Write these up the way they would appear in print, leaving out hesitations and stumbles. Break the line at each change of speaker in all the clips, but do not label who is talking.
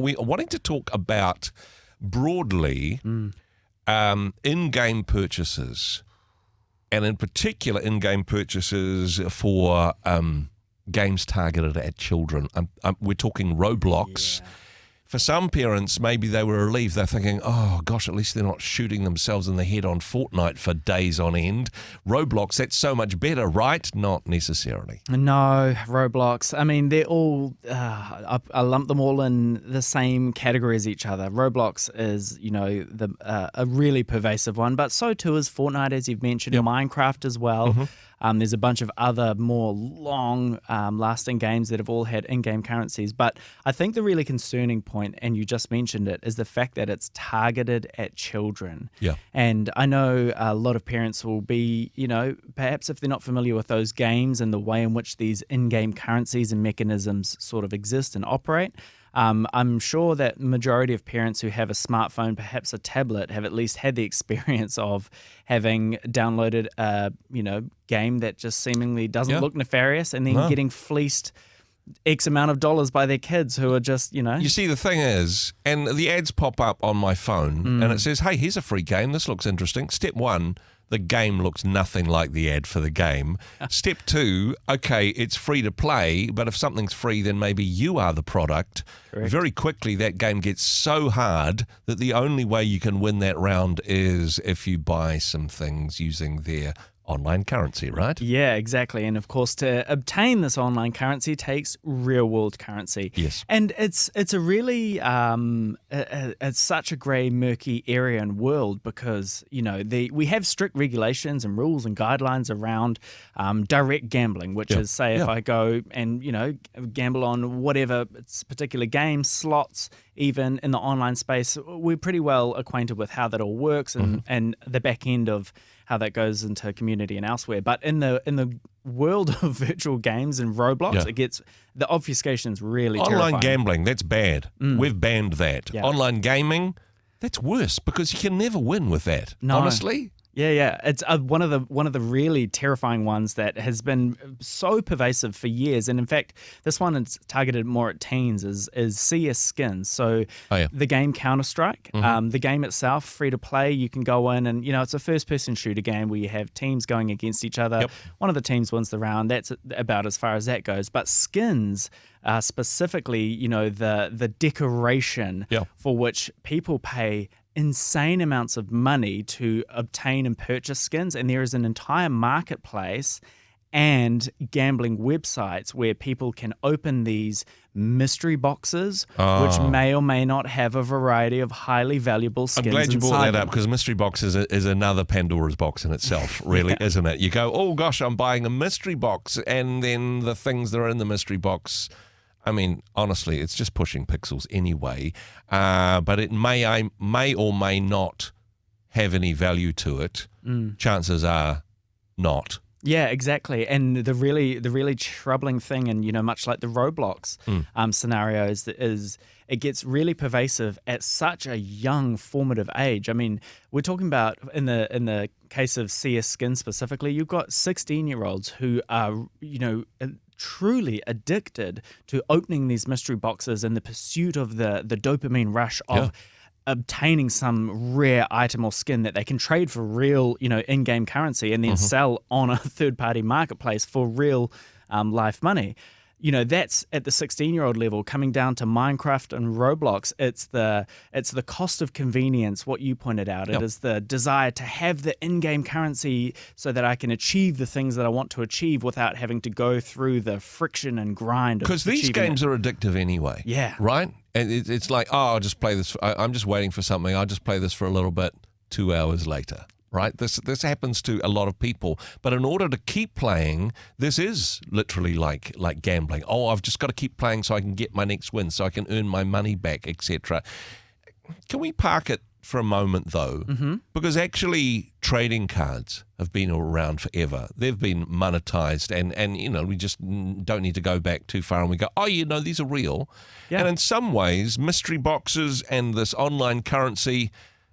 we are wanting to talk about broadly in-game purchases, and in particular in-game purchases for games targeted at children. We're talking Roblox.
Yeah.
For some parents, maybe they were relieved. They're thinking, oh, gosh, at least they're not shooting themselves in the head on Fortnite for days on end. Roblox, that's so much better, right? Not necessarily.
No, Roblox. I mean, they're all, I lump them all in the same category as each other. Roblox is, a really pervasive one, but so too is Fortnite, as you've mentioned, Minecraft as well. There's a bunch of other more long-lasting games that have all had in-game currencies. But I think the really concerning point, and you just mentioned it, is the fact that it's targeted at children.
Yeah.
And I know a lot of parents will be, perhaps if they're not familiar with those games and the way in which these in-game currencies and mechanisms sort of exist and operate, I'm sure that the majority of parents who have a smartphone, perhaps a tablet, have at least had the experience of having downloaded a, game that just seemingly doesn't look nefarious, and then getting fleeced X amount of dollars by their kids who are just,
You see, the thing is, and the ads pop up on my phone, and it says, hey, here's a free game. This looks interesting. Step 1, the game looks nothing like the ad for the game. Step 2, okay, it's free to play, but if something's free, then maybe you are the product.
Correct.
Very quickly, that game gets so hard that the only way you can win that round is if you buy some things using their online currency, right?
Yeah, exactly. And of course, to obtain this online currency takes real world currency.
Yes.
And it's a really it's such a grey, murky area and world because we have strict regulations and rules and guidelines around direct gambling, which is if I go and gamble on whatever particular game, slots, even in the online space, we're pretty well acquainted with how that all works and the back end of how that goes into community and elsewhere. But in the world of virtual games and Roblox, it gets the obfuscation's really
Online
terrifying.
gambling, that's bad. We've banned that.
Yeah.
Online gaming, that's worse because you can never win with that.
No.
Honestly.
Yeah. It's one of the really terrifying ones that has been so pervasive for years. And in fact, this one is targeted more at teens is CS skins. So the game Counter-Strike, the game itself, free to play. You can go in and, it's a first-person shooter game where you have teams going against each other.
Yep.
One of the teams wins the round. That's about as far as that goes. But skins, specifically, the decoration for which people pay insane amounts of money to obtain and purchase skins, and there is an entire marketplace and gambling websites where people can open these mystery boxes, which may or may not have a variety of highly valuable skins.
I'm glad you brought
inside
that
them.
up because mystery box is another Pandora's box in itself, really, isn't it? You go, oh gosh, I'm buying a mystery box, and then the things that are in the mystery box, I mean, honestly, it's just pushing pixels anyway, but it may or may not have any value to it. Chances are not.
Yeah, exactly. And the really troubling thing, and much like the Roblox scenarios, is it gets really pervasive at such a young, formative age. I mean, we're talking about in the case of CS Skin specifically, you've got 16-year-olds who are truly addicted to opening these mystery boxes in the pursuit of the dopamine rush of obtaining some rare item or skin that they can trade for real, in-game currency and then sell on a third-party marketplace for real life money. That's at the 16-year-old level. Coming down to Minecraft and Roblox, it's the cost of convenience, what you pointed out. It is the desire to have the in-game currency so that I can achieve the things that I want to achieve without having to go through the friction and grind of
Because these games are addictive anyway.
Yeah.
Right? And it's like, I'll just play this. I'm just waiting for something. I'll just play this for a little bit, 2 hours later. Right? This happens to a lot of people. But in order to keep playing, this is literally like gambling. Oh, I've just got to keep playing so I can get my next win, so I can earn my money back, etc. Can we park it for a moment, though? Because actually trading cards have been around forever. They've been monetized, and we just don't need to go back too far, and we go, these are real.
Yeah.
And in some ways, mystery boxes and this online currency,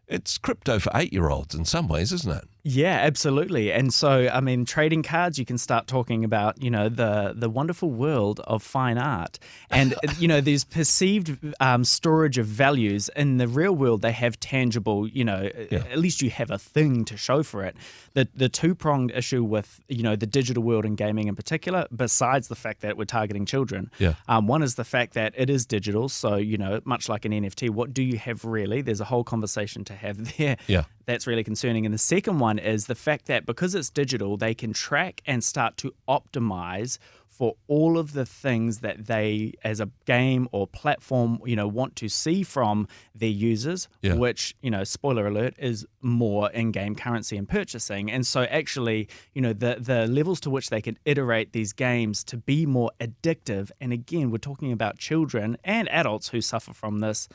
it's crypto for 8-year-olds in some ways, isn't it?
Yeah, absolutely. And so, I mean, trading cards, you can start talking about, the wonderful world of fine art. And, there's perceived storage of values. In the real world, they have tangible, at least you have a thing to show for it. The two-pronged issue with, the digital world and gaming in particular, besides the fact that we're targeting children, one is the fact that it is digital. So, much like an NFT, what do you have really? There's a whole conversation to have there.
Yeah.
That's really concerning. And the second one is the fact that because it's digital, they can track and start to optimize for all of the things that they, as a game or platform, want to see from their users, which, spoiler alert, is more in-game currency and purchasing. And so actually, the levels to which they can iterate these games to be more addictive. And again, we're talking about children and adults who suffer from this,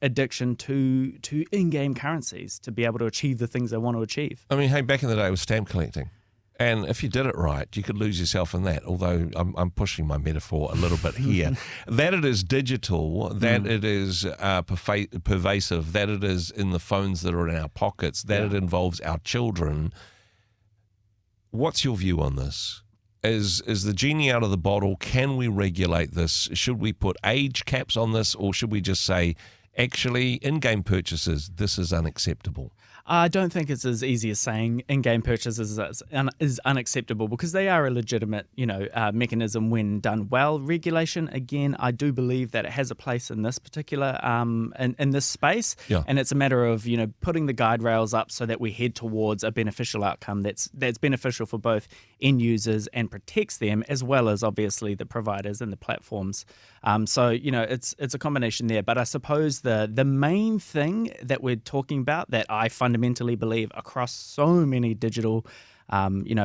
addiction to in-game currencies to be able to achieve the things they want to achieve.
I mean, hey, back in the day, it was stamp collecting. And if you did it right, you could lose yourself in that, although I'm pushing my metaphor a little bit here. That it is digital, that it is pervasive, that it is in the phones that are in our pockets, that it involves our children. What's your view on this? Is the genie out of the bottle? Can we regulate this? Should we put age caps on this, or should we just say, actually, in-game purchases, this is unacceptable?
I don't think it's as easy as saying in-game purchases is unacceptable, because they are a legitimate, mechanism when done well. Regulation, again, I do believe that it has a place in this particular, in this space, and it's a matter of putting the guide rails up so that we head towards a beneficial outcome that's beneficial for both end users and protects them, as well as obviously the providers and the platforms. So it's a combination there. But I suppose the main thing that we're talking about that I fundamentally believe across so many digital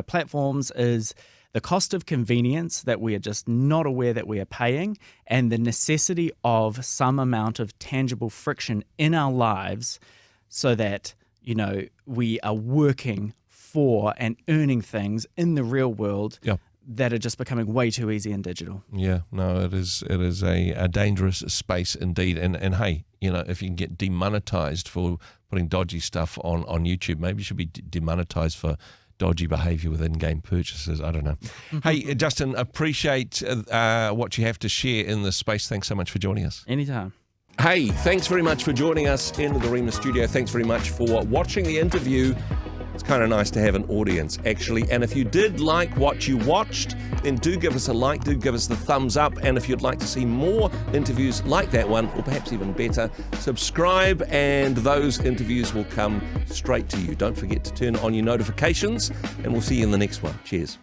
platforms is the cost of convenience that we are just not aware that we are paying, and the necessity of some amount of tangible friction in our lives so that we are working for and earning things in the real world that are just becoming way too easy in digital.
Yeah, no, it is a dangerous space indeed. And hey, if you can get demonetized for putting dodgy stuff on YouTube, maybe you should be demonetized for dodgy behavior with in-game purchases. I don't know. Hey, Justin, appreciate what you have to share in this space. Thanks so much for joining us.
Anytime.
Hey, thanks very much for joining us in the Rhema studio. Thanks very much for watching the interview. It's kind of nice to have an audience, actually. And if you did like what you watched, then do give us a like, do give us the thumbs up. And if you'd like to see more interviews like that one, or perhaps even better, subscribe and those interviews will come straight to you. Don't forget to turn on your notifications, and we'll see you in the next one. Cheers.